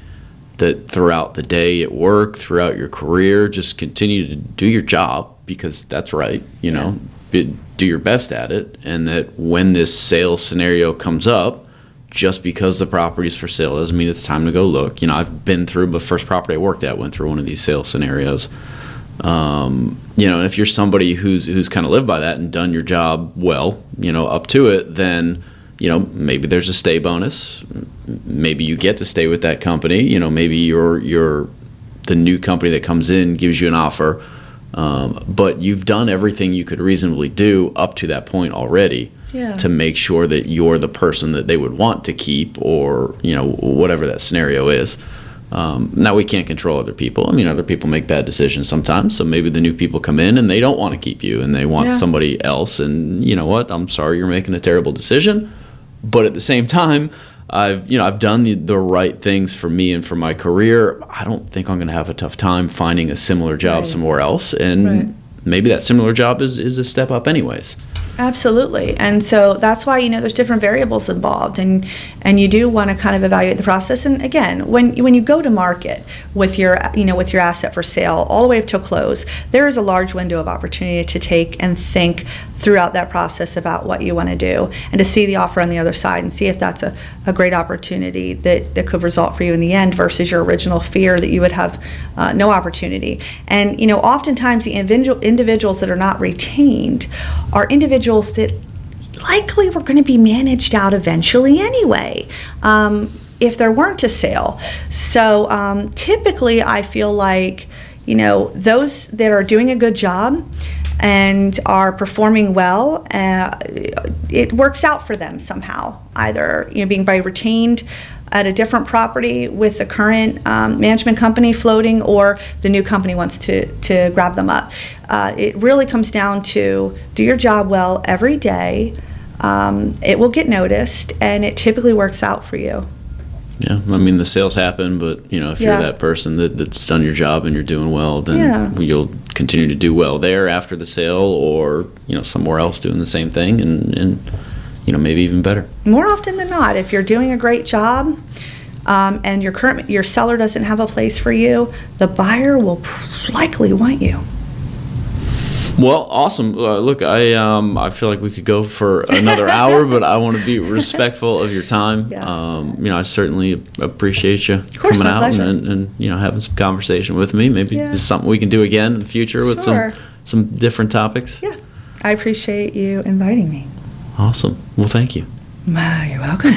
A: that throughout the day at work, throughout your career, just continue to do your job because that's right, do your best at it. And that when this sales scenario comes up, just because the property is for sale doesn't mean it's time to go look. I've been through the first property I worked at went through one of these sales scenarios. If you're somebody who's kind of lived by that and done your job well, up to it, then, maybe there's a stay bonus. Maybe you get to stay with that company. Maybe you're the new company that comes in gives you an offer. But you've done everything you could reasonably do up to that point already to make sure that you're the person that they would want to keep, or, whatever that scenario is. Now, we can't control other people. Other people make bad decisions sometimes. So maybe the new people come in and they don't want to keep you and they want somebody else. And you know what? I'm sorry you're making a terrible decision. But at the same time, I've done the right things for me and for my career. I don't think I'm going to have a tough time finding a similar job somewhere else. And maybe that similar job is a step up anyways.
B: Absolutely. And so that's why, there's different variables involved, and you do want to kind of evaluate the process. And again, when you go to market with your asset for sale all the way up to close, there is a large window of opportunity to take and think throughout that process about what you want to do, and to see the offer on the other side and see if that's a great opportunity that could result for you in the end versus your original fear that you would have no opportunity. And, oftentimes the individuals that are not retained are individuals that likely were going to be managed out eventually anyway, if there weren't a sale. So typically I feel like, those that are doing a good job and are performing well, it works out for them somehow, either being by retained at a different property with the current management company floating, or the new company wants to grab them up. It really comes down to do your job well every day. It will get noticed, and it typically works out for you.
A: Yeah, the sales happen, but if you're that person that's done your job and you're doing well, then you'll continue to do well there after the sale, or somewhere else doing the same thing, and maybe even better. More
B: often than not, if you're doing a great job, and your seller doesn't have a place for you, the buyer will likely want you.
A: Well, awesome. Look, I feel like we could go for another hour, but I want to be respectful of your time. I certainly appreciate you coming out and having some conversation with me. Maybe this is something we can do again in the future with some different topics.
B: Yeah, I appreciate you inviting me.
A: Awesome. Well, thank you.
B: You're welcome.